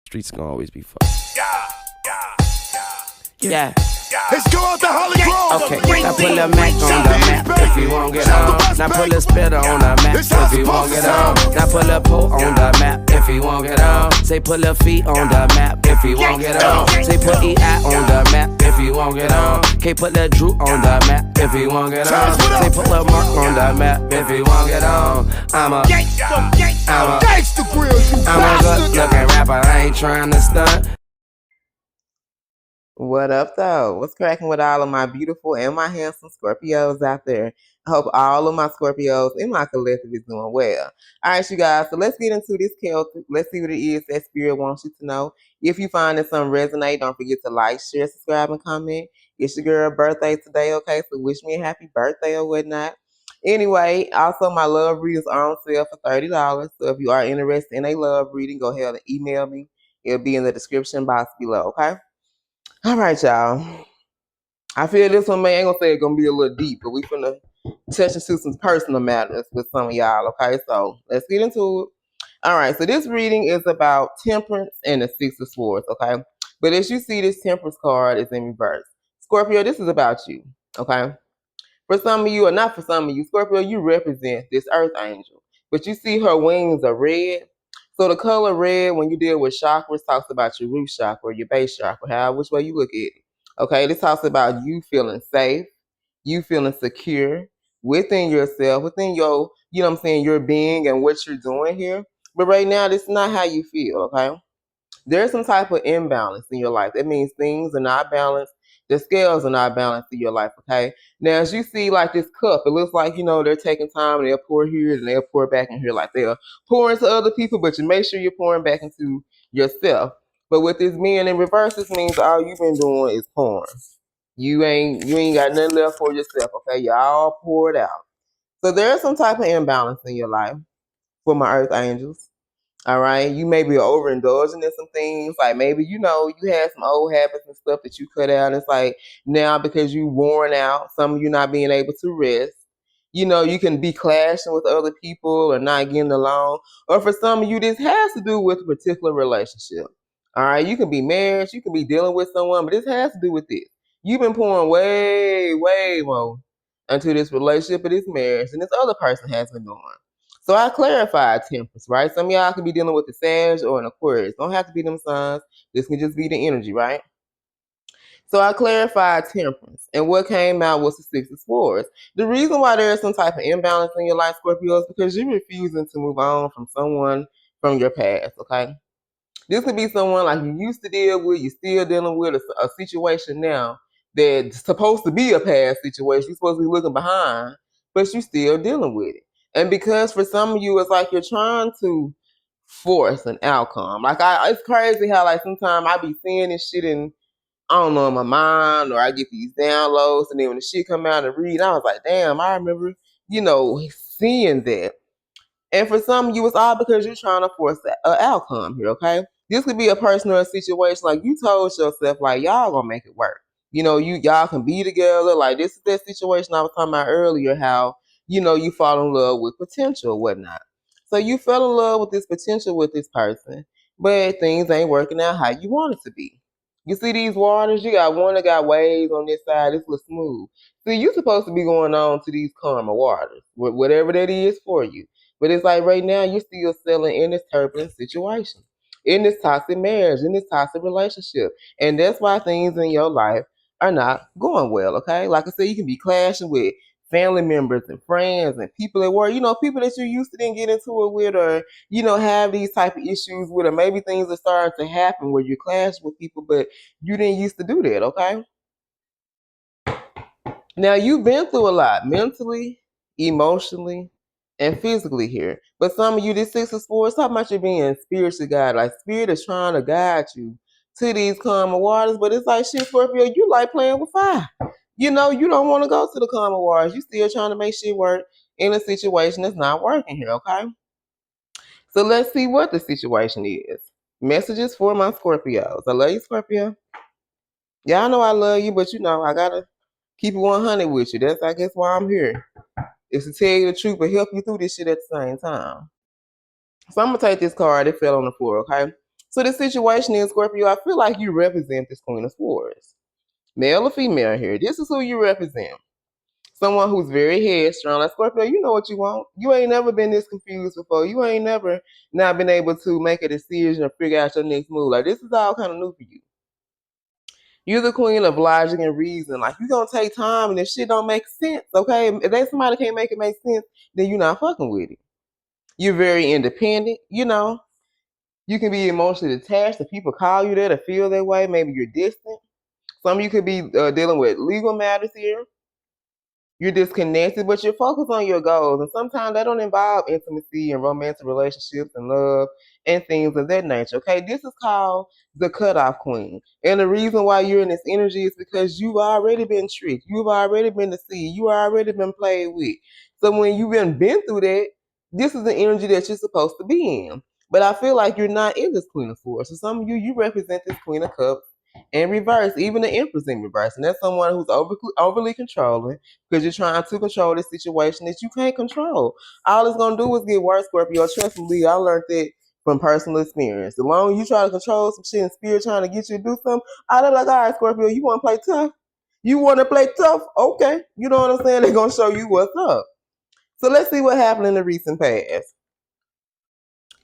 Streets gonna always be fucked. Yeah. Let's go out the Holly Grove. Okay, now put a Mac on the map if you won't get on. Now put a spitter on the map if you won't get on. Now put a pole on the map if you won't get on. Say put a feet on the map if you won't get on. Say put EI on the map if you won't get on. Can't put that Drew on the map if you won't get on. Say put a Mark on the map if you won't get on. I'm a good looking rapper, I ain't trying to stunt. What up, though? What's cracking with all of my beautiful and my handsome Scorpios out there? I hope all of my Scorpios in my collective is doing well. All right, you guys, so let's get into this Celtic. Let's see what it is that Spirit wants you to know. If you find that something resonate, don't forget to like, share, subscribe, and comment. It's your girl's birthday today, okay? So wish me a happy birthday or whatnot. Anyway, also my love readings are on sale for $30. So if you are interested in a love reading, go ahead and email me. It'll be in the description box below, okay? All right, y'all. I feel this one, man, I ain't gonna say it's gonna be a little deep, but we finna touch into some personal matters with some of y'all, okay? So let's get into it. All right, so this reading is about temperance and the Six of Swords, okay? But as you see, this temperance card is in reverse. Scorpio, this is about you, okay? For some of you, or not for some of you, Scorpio, you represent this earth angel, but you see her wings are red. So the color red, when you deal with chakras, talks about your root chakra, your base chakra, which way you look at it. Okay, this talks about you feeling safe, you feeling secure within yourself, within your, you know what I'm saying, your being and what you're doing here. But right now, this is not how you feel, okay? There's some type of imbalance in your life. That means things are not balanced. The scales are not balanced in your life, okay? Now, as you see, like this cup, it looks like, you know, they're taking time and they'll pour here and they'll pour back in here. Like they'll pour into other people, but you make sure you're pouring back into yourself. But with this being in reverse, this means all you've been doing is pouring. You ain't got nothing left for yourself, okay? Y'all pour it out. So there's some type of imbalance in your life for my earth angels. All right, you may be overindulging in some things. Like maybe, you know, you had some old habits and stuff that you cut out. And it's like now because you worn out, some of you not being able to rest. You know, you can be clashing with other people or not getting along. Or for some of you, this has to do with a particular relationship. All right, you can be married, you can be dealing with someone, but this has to do with this. You've been pouring way, way more into this relationship or this marriage than this other person has been doing. So I clarified temperance, right? Some of y'all could be dealing with the Sag or an Aquarius. Don't have to be them signs. This can just be the energy, right? So I clarified temperance. And what came out was the Six of Swords. The reason why there is some type of imbalance in your life, Scorpio, is because you're refusing to move on from someone from your past, okay? This could be someone like you used to deal with, you're still dealing with a situation now that's supposed to be a past situation. You're supposed to be looking behind, but you're still dealing with it. And because for some of you, it's like you're trying to force an outcome. Like it's crazy how like sometimes I be seeing this shit in, I don't know, in my mind, or I get these downloads, and then when the shit come out and read, I was like, damn, I remember, you know, seeing that. And for some of you, it's all because you're trying to force an outcome here, okay? This could be a personal situation. Like you told yourself, like, y'all gonna make it work. You know, y'all can be together. Like this is that situation I was talking about earlier, how, you know, you fall in love with potential or whatnot. So you fell in love with this potential with this person, but things ain't working out how you want it to be. You see these waters? You got one that got waves on this side. This looks smooth. See, you're supposed to be going on to these karma waters, whatever that is for you. But it's like right now you're still selling in this turbulent situation, in this toxic marriage, in this toxic relationship. And that's why things in your life are not going well, okay? Like I said, you can be clashing with family members and friends and people at work, you know, people that you used to didn't get into it with, or, you know, have these type of issues with, or maybe things are starting to happen where you clash with people, but you didn't used to do that, okay? Now, you've been through a lot mentally, emotionally, and physically here. But some of you, this Six of Swords, talking about you being spiritually guided. Like, Spirit is trying to guide you to these calmer waters. But it's like, shit, Scorpio, you like playing with fire. You know, you don't want to go to the calmer waters. You still trying to make shit work in a situation that's not working here, okay? So let's see what the situation is. Messages for my Scorpios. I love you, Scorpio. Y'all know I love you, but you know, I got to keep it 100 with you. That's, I guess, why I'm here. Is to tell you the truth, but help you through this shit at the same time. So I'm going to take this card. It fell on the floor, okay? So the situation is, Scorpio, I feel like you represent this Queen of Swords. Male or female here, this is who you represent. Someone who's very headstrong. Like, Scorpio, you know what you want. You ain't never been this confused before. You ain't never not been able to make a decision or figure out your next move. Like, this is all kind of new for you. You're the queen of logic and reason. Like, you gonna take time, and if shit don't make sense, okay? If somebody can't make it make sense, then you're not fucking with it. You're very independent, you know. You can be emotionally detached. If people call you there to feel that way, maybe you're distant. Some of you could be dealing with legal matters here. You're disconnected, but you're focused on your goals. And sometimes that don't involve intimacy and romantic relationships and love and things of that nature. Okay, this is called the cutoff queen. And the reason why you're in this energy is because you've already been tricked. You've already been deceived. You've already been played with. So when you've been through that, this is the energy that you're supposed to be in. But I feel like you're not in this Queen of Swords. So some of you represent this Queen of Cups in reverse, even the Empress in reverse. And that's someone who's overly controlling because you're trying to control this situation that you can't control. All it's going to do is get worse, Scorpio. Trust me, I learned that from personal experience. The longer you try to control some shit and spirit trying to get you to do something, I'll be like, all right, Scorpio, you want to play tough? You want to play tough? Okay. You know what I'm saying? They're going to show you what's up. So let's see what happened in the recent past.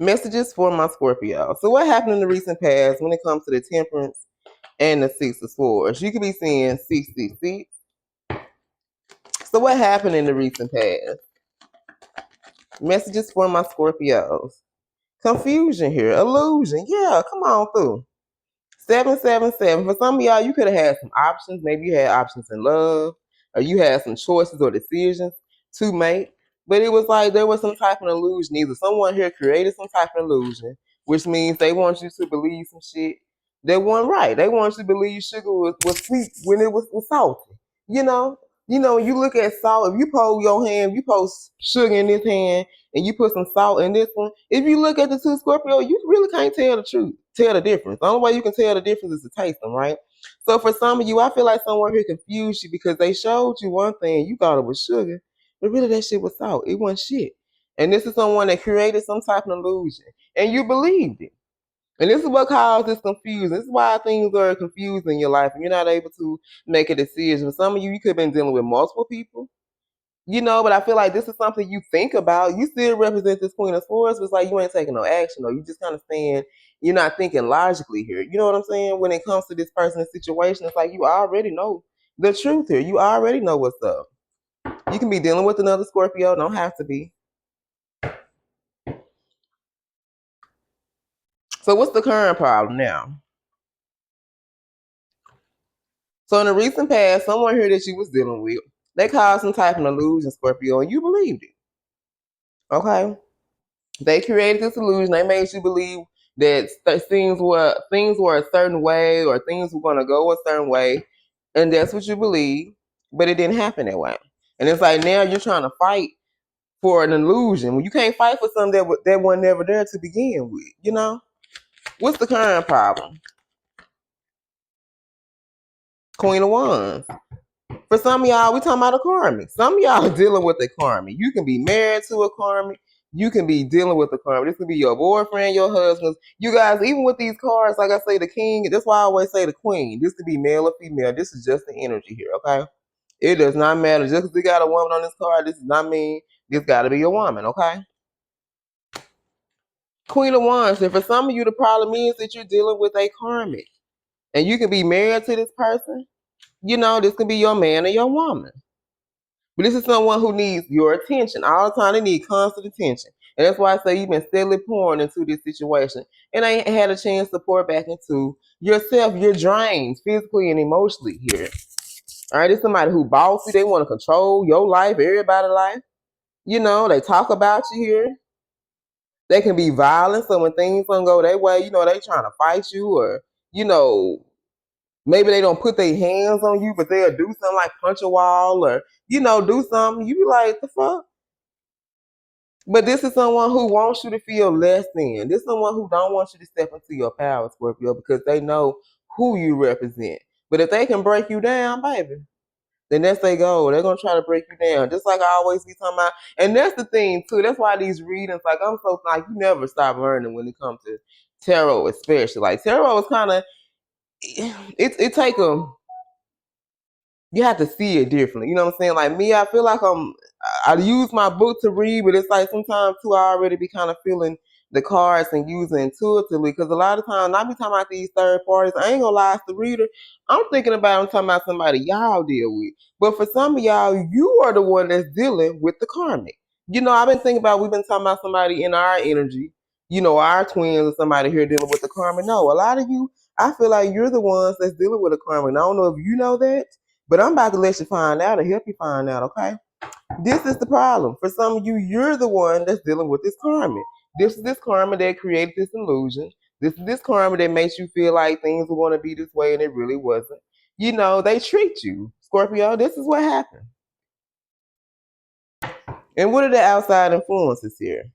Messages for my Scorpio. So what happened in the recent past when it comes to the Temperance and the Six of Swords? You could be seeing 66. So what happened in the recent past? Messages for my Scorpios. Confusion here. Illusion. Yeah, come on through. 777. For some of y'all, you could have had some options. Maybe you had options in love, or you had some choices or decisions to make. But it was like there was some type of illusion. Either someone here created some type of illusion, which means they want you to believe some shit that wasn't right. They want you to believe sugar was sweet when it was salty. You know? When you look at salt, if you hold your hand, you put sugar in this hand, and you put some salt in this one. If you look at the two Scorpio, you really can't tell the truth, tell the difference. The only way you can tell the difference is to taste them, right? So for some of you, I feel like someone here confused you because they showed you one thing, you thought it was sugar, but really that shit was salt. It wasn't shit. And this is someone that created some type of illusion, and you believed it. And this is what caused this confusion. This is why things are confused in your life, and you're not able to make a decision. For some of you, you could have been dealing with multiple people. But I feel like this is something you think about. You still represent this Queen of Swords, but it's like you ain't taking no action, or you just kind of saying you're not thinking logically here. You know what I'm saying? When it comes to this person's situation, it's like you already know the truth here. You already know what's up. You can be dealing with another Scorpio, don't have to be. So what's the current problem now? So in the recent past, someone here that you was dealing with, they caused some type of illusion, Scorpio, and you believed it. Okay? They created this illusion. They made you believe that things were a certain way, or things were going to go a certain way, and that's what you believe. But it didn't happen that way. And it's like now you're trying to fight for an illusion when you can't fight for something that wasn't never there to begin with. What's the current problem? Queen of Wands. For some of y'all, we talking about a karmic. Some of y'all are dealing with a karmic. You can be married to a karmic. You can be dealing with a karmic. This could be your boyfriend, your husband. You guys, even with these cards, like I say, the king, that's why I always say the queen. This could be male or female. This is just the energy here, okay? It does not matter. Just because we got a woman on this card, this does not mean this got to be a woman, okay? Queen of Wands. And for some of you, the problem is that you're dealing with a karmic. And you can be married to this person. This can be your man or your woman. But this is someone who needs your attention. All the time, they need constant attention. And that's why I say you've been steadily pouring into this situation. And I ain't had a chance to pour back into yourself. You're drained physically and emotionally here. All right, it's somebody who bossy. They want to control your life, everybody's life. They talk about you here. They can be violent. So when things don't go their way, they trying to fight you, or, maybe they don't put their hands on you, but they'll do something like punch a wall, or, do something. You be like, the fuck? But this is someone who wants you to feel less than. This is someone who don't want you to step into your power, Scorpio, because they know who you represent. But if they can break you down, baby, then that's their goal. They're going to try to break you down. Just like I always be talking about. And that's the thing, too. That's why these readings, like, I'm so, like, you never stop learning when it comes tarot especially. Like tarot is kind of it take a, you have to see it differently. You know what I'm saying? Like me, I feel like I use my book to read, but it's like sometimes too I already be kind of feeling the cards and using intuitively, because a lot of times I be talking about these third parties. I ain't gonna lie, as the reader, I'm thinking about, I'm talking about somebody y'all deal with. But for some of y'all, you are the one that's dealing with the karmic. You know, I've been thinking about, we've been talking about somebody in our energy, you know, our twins or somebody here dealing with the karmic. No, a lot of you, I feel like you're the ones that's dealing with the karmic. And I don't know if you know that, but I'm about to let you find out or help you find out, okay? This is the problem. For some of you, you're the one that's dealing with this karma. This is this karma that created this illusion. This is this karma that makes you feel like things were going to be this way and it really wasn't. You know, they tricked you. Scorpio, this is what happened. And what are the outside influences here?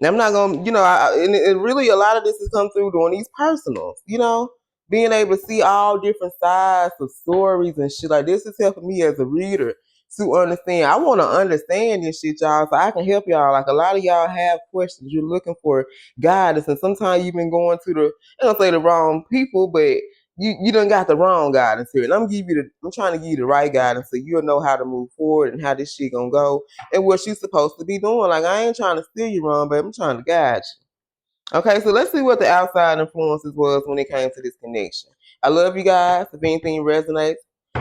Now, I'm not going to, you know, and really a lot of this has come through doing these personals, you know, being able to see all different sides of stories and shit. Like, this is helping me as a reader to understand. I want to understand this shit, y'all, so I can help y'all. Like, a lot of y'all have questions. You're looking for guidance, and sometimes you've been going to the, I don't say the wrong people, but you done got the wrong guidance here. And I'm trying to give you the right guidance so you'll know how to move forward and how this shit gonna go and what you're supposed to be doing. Like, I ain't trying to steer you wrong, but I'm trying to guide you. Okay, so let's see what the outside influences was when it came to this connection. I love you guys. If anything resonates,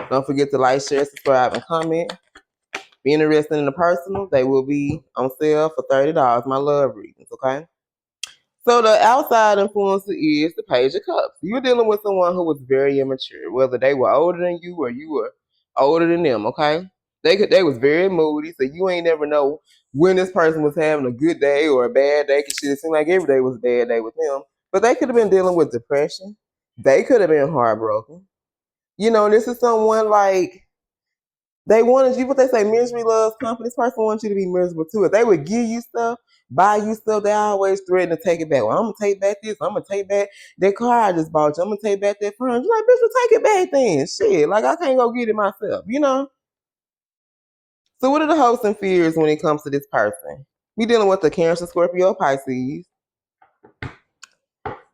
don't forget to like, share, subscribe, and comment. Be interested in the personal, they will be on sale for $30. My love readings, okay? So the outside influencer is the Page of Cups. You're dealing with someone who was very immature, whether they were older than you or you were older than them, okay? They was very moody, so you ain't never know when this person was having a good day or a bad day, because it seemed like every day was a bad day with them. But they could have been dealing with depression. They could have been heartbroken. You know, this is someone like, they wanted you, what they say, misery loves company. This person wants you to be miserable too. If they would give you stuff, buy you stuff, they always threaten to take it back. Well, I'm gonna take back this. I'm gonna take back that car I just bought you. I'm gonna take back that phone. You're like, bitch, well, take it back then. Shit, like I can't go get it myself, you know? So what are the hopes and fears when it comes to this person? We dealing with the Cancer, Scorpio, Pisces.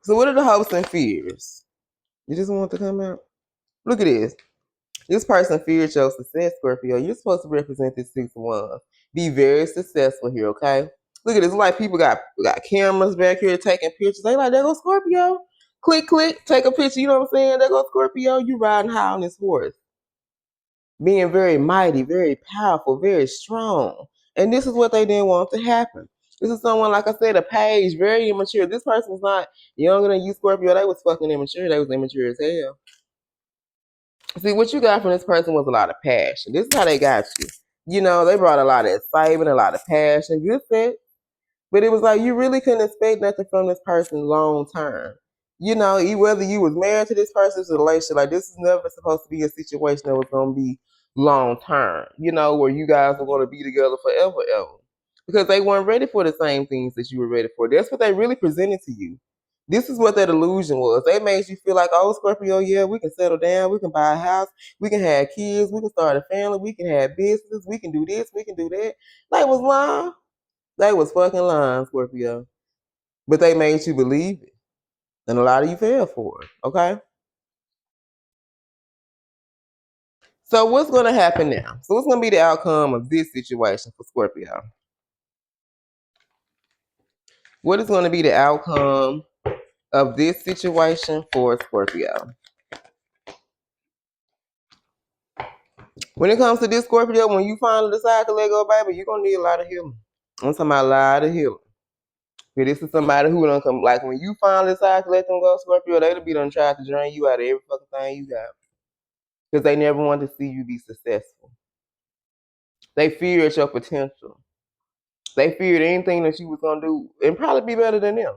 So what are the hopes and fears? You just want to come out? Look at this. This person fears your success, Scorpio. You're supposed to represent this 6 of Wands. Be very successful here, okay? Look at this. Like, people got cameras back here taking pictures. They like, there go Scorpio. Click, click, take a picture. You know what I'm saying? There go Scorpio. You riding high on this horse. Being very mighty, very powerful, very strong. And this is what they didn't want to happen. This is someone, like I said, a page, very immature. This person's not younger than you, Scorpio. They was fucking immature. They was immature as hell. See, what you got from this person was a lot of passion. This is how they got you. You know, they brought a lot of excitement, a lot of passion, good set. But it was like you really couldn't expect nothing from this person long term. You know, whether you was married to this person's relationship, like this is never supposed to be a situation that was going to be long term. You know, where you guys were going to be together forever, ever. Because they weren't ready for the same things that you were ready for. That's what they really presented to you. This is what that illusion was. They made you feel like, oh, Scorpio, yeah, we can settle down, we can buy a house, we can have kids, we can start a family, we can have business, we can do this, we can do that. They was lying. They was fucking lying, Scorpio. But they made you believe it. And a lot of you fell for it, okay? So what's going to happen now? So what's going to be the outcome of this situation for Scorpio? What is going to be the outcome of this situation for Scorpio? When it comes to this, Scorpio, when you finally decide to let go, baby, you're going to need a lot of healing. I'm talking about a lot of healing. Okay, this is somebody who don't come, like when you finally decide to let them go, Scorpio, they'll be done try to drain you out of every fucking thing you got. Because they never want to see you be successful. They feared your potential. They feared anything that you was going to do and probably be better than them.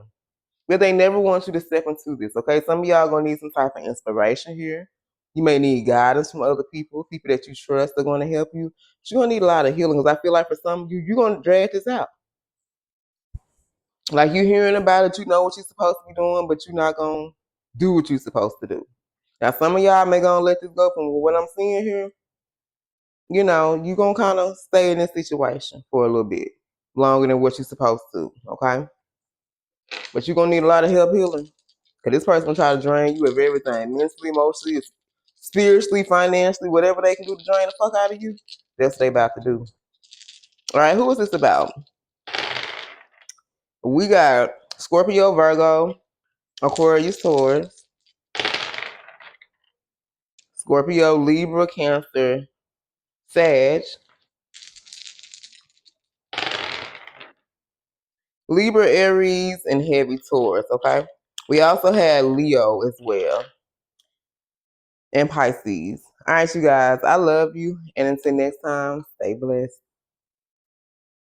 But they never want you to step into this, okay? Some of y'all going to need some type of inspiration here. You may need guidance from other people that you trust are going to help you. But you're going to need a lot of healing because I feel like for some of you, you're going to drag this out. Like you're hearing about it, you know what you're supposed to be doing, but you're not going to do what you're supposed to do. Now, some of y'all may going to let this go from what I'm seeing here. You know, you're going to kind of stay in this situation for a little bit longer than what you're supposed to, okay? But you're going to need a lot of help healing. Because this person going to try to drain you of everything. Mentally, emotionally, spiritually, financially, whatever they can do to drain the fuck out of you, that's what they about to do. All right, who is this about? We got Scorpio, Virgo, Aquarius, Taurus, Scorpio, Libra, Cancer, Sag, Libra, Aries, and heavy Taurus, okay? We also had Leo as well, and Pisces. All right, you guys, I love you. And until next time, stay blessed.